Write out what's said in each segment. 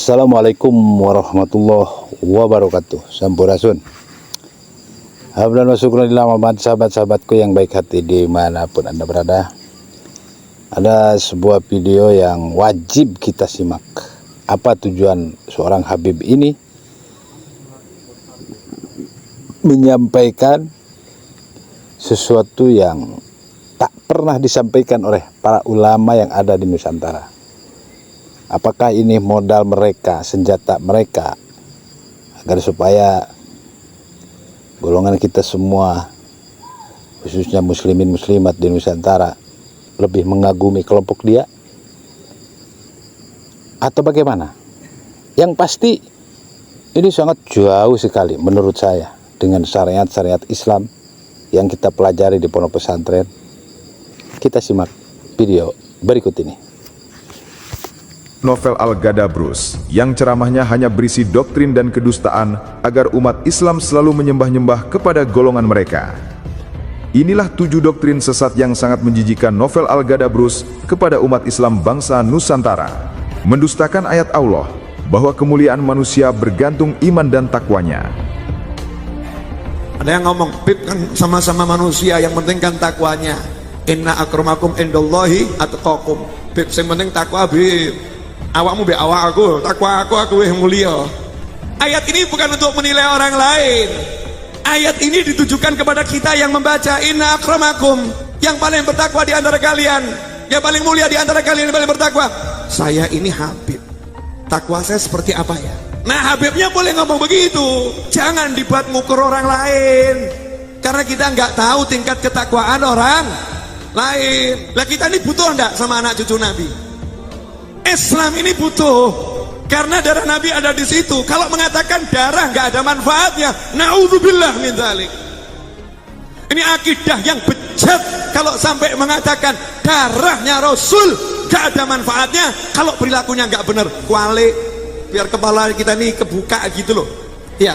Assalamualaikum warahmatullahi wabarakatuh. Sampurasun. Alhamdulillah syukurillah sahabat-sahabatku yang baik hati dimanapun Anda berada. Ada sebuah video yang wajib kita simak. Apa tujuan seorang Habib ini menyampaikan sesuatu yang tak pernah disampaikan oleh para ulama yang ada di Nusantara. Apakah ini modal mereka, senjata mereka, agar supaya golongan kita semua, khususnya muslimin muslimat di Nusantara, lebih mengagumi kelompok dia? Atau bagaimana? Yang pasti ini sangat jauh sekali menurut saya dengan syariat-syariat Islam yang kita pelajari di pondok pesantren. Kita simak video berikut ini. Novel Al-Gadabrus, yang ceramahnya hanya berisi doktrin dan kedustaan agar umat Islam selalu menyembah-nyembah kepada golongan mereka. Inilah 7 doktrin sesat yang sangat menjijikan Novel Al-Gadabrus kepada umat Islam bangsa Nusantara. Mendustakan ayat Allah bahwa kemuliaan manusia bergantung iman dan takwanya. Ada yang ngomong, Bib kan sama-sama manusia, yang penting kan takwanya. Inna akramakum indallahi atqakum. Bib, yang penting takwa, Bib. Awakmu be awak aku, takwa aku yang mulia. Ayat ini bukan untuk menilai orang lain. Ayat ini ditujukan kepada kita yang membaca. Inna akramakum, yang paling bertakwa di antara kalian, yang paling mulia di antara kalian, yang paling bertakwa. Saya ini Habib, takwa saya seperti apa ya? Nah, Habibnya boleh ngomong begitu. Jangan dibuat ngukur orang lain, karena kita nggak tahu tingkat ketakwaan orang lain. Lah kita ini butuh enggak sama anak cucu Nabi? Islam ini butuh, karena darah Nabi ada di situ. Kalau mengatakan darah nggak ada manfaatnya, naudzubillah min dzalik. Ini akidah yang bejat kalau sampai mengatakan darahnya Rasul nggak ada manfaatnya kalau perilakunya nggak benar. Kuali biar kepala kita ini kebuka gitu loh. Ya,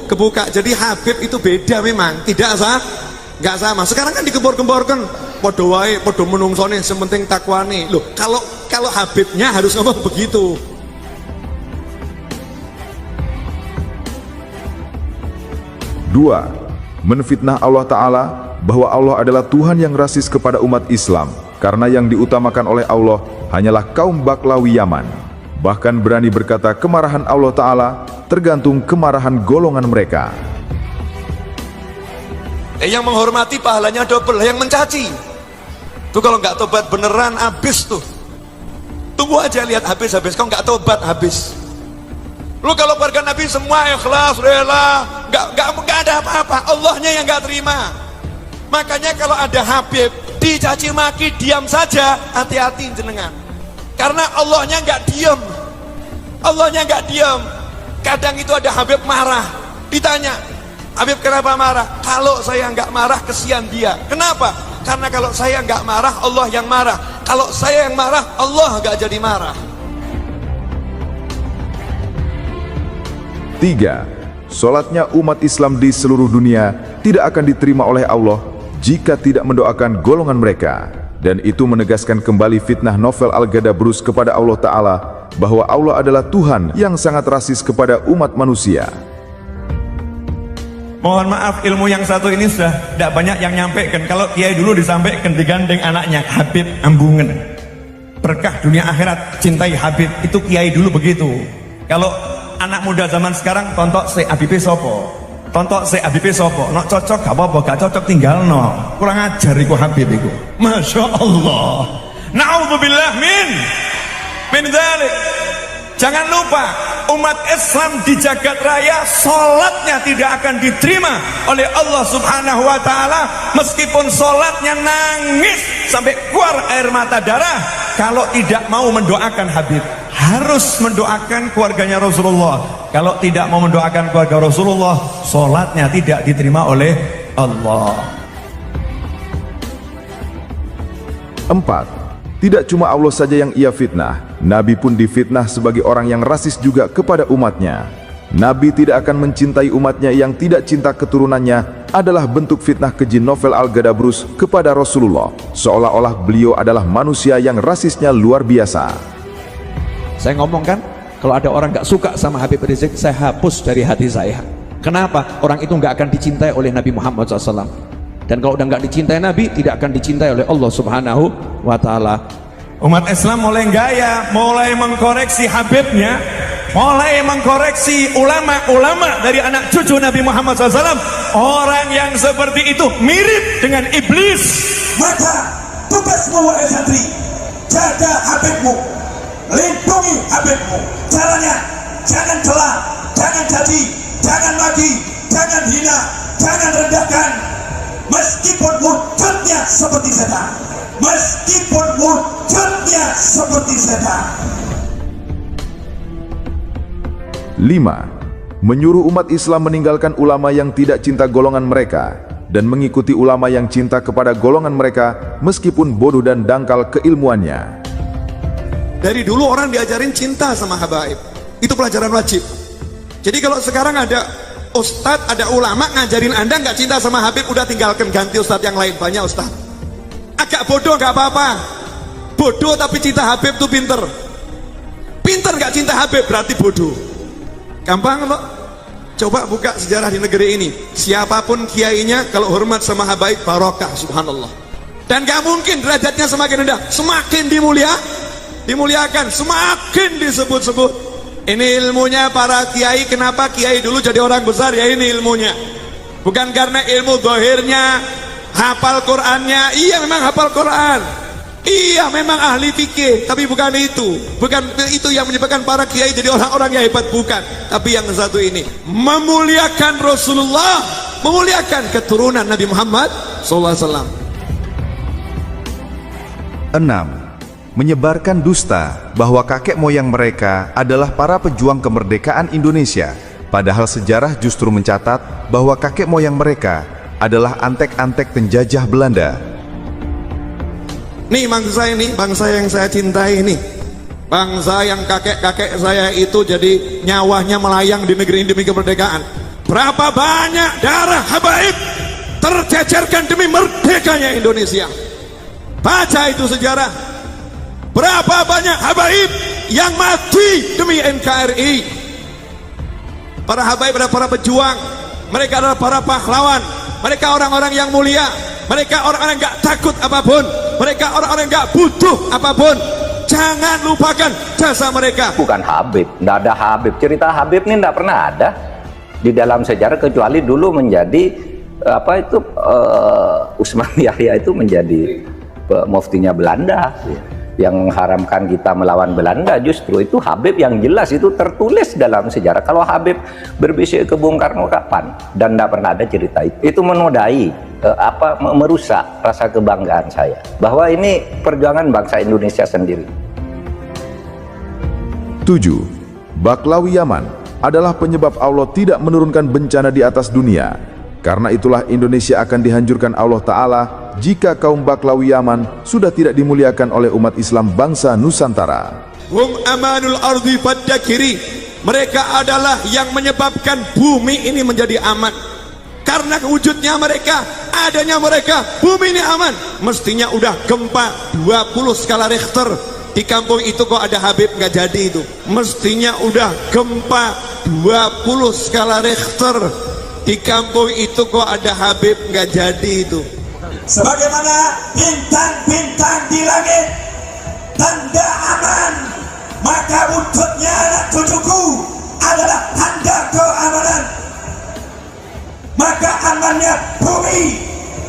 kebuka. Jadi Habib itu beda memang, tidak nggak sama. Sekarang kan dikembor-kemborkan, podo wae, podo menungsone, sementing takwane. Loh, kalau Habibnya harus ngomong begitu. Dua, menfitnah Allah Ta'ala bahwa Allah adalah Tuhan yang rasis kepada umat Islam, karena yang diutamakan oleh Allah hanyalah kaum Baklawi Yaman. Bahkan berani berkata kemarahan Allah Ta'ala tergantung kemarahan golongan mereka. Yang menghormati pahalanya double, yang mencaci tuh kalau nggak tobat beneran habis tuh. Tunggu aja lihat habis, kau nggak tobat habis. Lu kalau keluarga Nabi semua ikhlas, rela, nggak ada apa-apa, Allahnya yang nggak terima. Makanya kalau ada Habib dicaci maki, diam saja, hati-hati jenengan. Karena Allahnya nggak diam, Kadang itu ada Habib marah, ditanya, Habib kenapa marah? Kalau saya nggak marah kesian dia. Kenapa? Karena kalau saya nggak marah, Allah yang marah. Kalau saya yang marah, Allah nggak jadi marah. 3. Salatnya umat Islam di seluruh dunia tidak akan diterima oleh Allah jika tidak mendoakan golongan mereka. Dan itu menegaskan kembali fitnah Novel Al-Gadabrus kepada Allah Ta'ala bahwa Allah adalah Tuhan yang sangat rasis kepada umat manusia. Mohon maaf, ilmu yang satu ini sudah tidak banyak yang nyampaikan. Kalau kiai dulu disampaikan digandeng anaknya, Habib Ambungen, berkah dunia akhirat, cintai Habib. Itu kiai dulu begitu. Kalau anak muda zaman sekarang, tontok se Habib sopo, nok cocok gak apa-apa, gak cocok tinggal no. Kurang ajar iku Habib iku. Masya Allah. Na'udzubillah min dzalik. Jangan lupa, umat Islam di jagat raya sholatnya tidak akan diterima oleh Allah Subhanahu wa Ta'ala, meskipun sholatnya nangis sampai keluar air mata darah. Kalau tidak mau mendoakan Habib, harus mendoakan keluarganya Rasulullah. Kalau tidak mau mendoakan keluarga Rasulullah, sholatnya tidak diterima oleh Allah. 4. Tidak cuma Allah saja yang ia fitnah, Nabi pun difitnah sebagai orang yang rasis juga kepada umatnya. Nabi tidak akan mencintai umatnya yang tidak cinta keturunannya adalah bentuk fitnah keji Novel Al-Gadabrus kepada Rasulullah, seolah-olah beliau adalah manusia yang rasisnya luar biasa. Saya ngomong kan, Kalau ada orang nggak suka sama Habib Rizik, saya hapus dari hati saya. Kenapa? Orang itu nggak akan dicintai oleh Nabi Muhammad SAW. Dan kalau udah nggak dicintai Nabi, tidak akan dicintai oleh Allah Subhanahu wa Ta'ala. Umat Islam mulai gaya, mulai mengkoreksi Habibnya, mulai mengkoreksi ulama-ulama dari anak cucu Nabi Muhammad SAW. Orang yang seperti itu mirip dengan iblis. Maka tugasmu wahai santri, jaga Habibmu, lindungi Habibmu. Caranya, jangan celah, jangan caci, jangan maki, jangan hina, jangan rendahkan. Meskipun wujudnya seperti setan, meskipun wujudnya seperti setan. 5. Menyuruh umat Islam meninggalkan ulama yang tidak cinta golongan mereka dan mengikuti ulama yang cinta kepada golongan mereka meskipun bodoh dan dangkal keilmuannya. Dari dulu orang diajarin cinta sama habaib. Itu pelajaran wajib. Jadi kalau sekarang ada ustadz, ada ulama ngajarin Anda nggak cinta sama Habib, udah tinggalkan, ganti ustadz yang lain. Banyak ustadz. Agak bodoh nggak apa-apa. Bodoh tapi cinta Habib tuh pinter. Pinter nggak cinta Habib berarti bodoh. Gampang loh. Coba buka sejarah di negeri ini. Siapapun kiainya kalau hormat sama habaib barokah, subhanallah. Dan gak mungkin derajatnya semakin rendah, semakin dimuliakan, semakin disebut-sebut. Ini ilmunya para kiai. Kenapa kiai dulu jadi orang besar? Ya ini ilmunya. Bukan karena ilmu zahirnya, hafal Qur'annya. Iya memang hafal Qur'an, iya memang ahli fikih, tapi bukan itu. Bukan itu yang menyebabkan para kiai jadi orang-orang yang hebat, bukan. Tapi yang satu ini memuliakan Rasulullah, memuliakan keturunan Nabi Muhammad SAW. 6. Menyebarkan dusta bahwa kakek moyang mereka adalah para pejuang kemerdekaan Indonesia, padahal sejarah justru mencatat bahwa kakek moyang mereka adalah antek-antek penjajah Belanda. Nih bangsa ini, bangsa yang saya cintai ini, bangsa yang kakek-kakek saya itu jadi nyawanya melayang di negeri ini demi kemerdekaan. Berapa banyak darah habaib tercecerkan demi merdekanya Indonesia. Baca itu sejarah. Berapa banyak habaib yang mati demi NKRI. Para habaib adalah para pejuang, mereka adalah para pahlawan, mereka orang-orang yang mulia, mereka orang-orang yang gak takut apapun, mereka orang-orang yang gak butuh apapun. Jangan lupakan jasa mereka. Bukan Habib, tidak ada Habib. Cerita Habib ini tidak pernah ada di dalam sejarah, kecuali dulu menjadi Usman Yahya itu menjadi muftinya Belanda yang mengharamkan kita melawan Belanda. Justru itu Habib yang jelas itu tertulis dalam sejarah. Kalau Habib berbisik ke Bung Karno kapan? Dan tidak pernah ada cerita itu. Itu menodai merusak rasa kebanggaan saya bahwa ini perjuangan bangsa Indonesia sendiri. 7. Baklawi Yaman adalah penyebab Allah tidak menurunkan bencana di atas dunia. Karena itulah Indonesia akan dihancurkan Allah Ta'ala jika kaum Baklawi Yaman sudah tidak dimuliakan oleh umat Islam bangsa Nusantara. Hum amanul ardi faddakiri. Mereka adalah yang menyebabkan bumi ini menjadi aman. Karena wujudnya mereka, adanya mereka, bumi ini aman. Mestinya udah gempa 20 skala Richter. Di kampung itu kok ada Habib nggak jadi itu. Mestinya udah gempa 20 skala Richter. Di kampung itu kok ada Habib nggak jadi itu. Sebagaimana bintang-bintang di langit tanda aman, maka wujudnya anak cucuku adalah tanda keamanan. Maka amannya bumi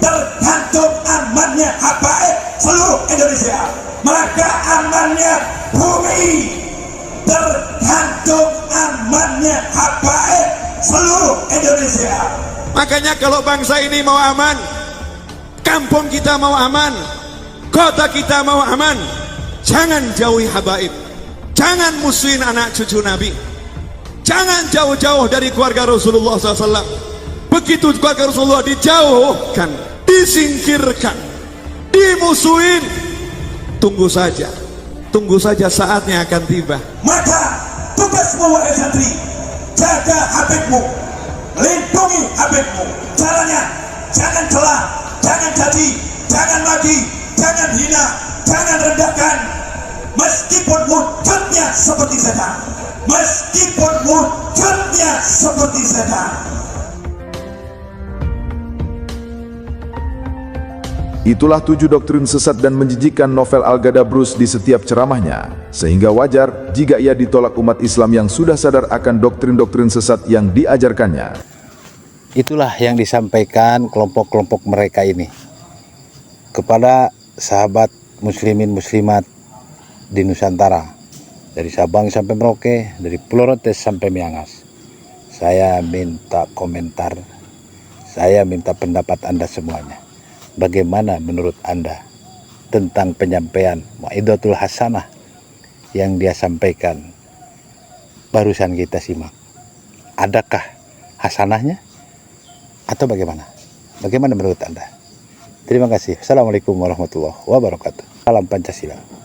tergantung amannya habaib seluruh Indonesia. Maka amannya bumi tergantung amannya habaib seluruh Indonesia. Makanya kalau bangsa ini mau aman, kampung kita mau aman, kota kita mau aman, jangan jauhi habaib, jangan musuhin anak cucu Nabi, jangan jauh-jauh dari keluarga Rasulullah SAW. Begitu keluarga Rasulullah dijauhkan, disingkirkan, dimusuhin, tunggu saja saatnya akan tiba. Maka tugasmu wahai santri, jaga Habibmu, lindungi Habibmu. Caranya, jangan celah, jangan caci, jangan maki, jangan hina, jangan rendahkan. Meskipun wujudnya seperti setan, meskipun wujudnya seperti setan. Itulah 7 doktrin sesat dan menjijikan Novel Al-Gadabrus di setiap ceramahnya, sehingga wajar jika ia ditolak umat Islam yang sudah sadar akan doktrin-doktrin sesat yang diajarkannya. Itulah yang disampaikan kelompok-kelompok mereka ini kepada sahabat muslimin muslimat di Nusantara, dari Sabang sampai Merauke, dari Pulau Rotes sampai Miangas. Saya minta komentar, saya minta pendapat Anda semuanya. Bagaimana menurut Anda tentang penyampaian Mau'izatul Hasanah yang dia sampaikan barusan kita simak? Adakah hasanahnya atau bagaimana? Bagaimana menurut Anda? Terima kasih. Assalamualaikum warahmatullahi wabarakatuh. Salam Pancasila.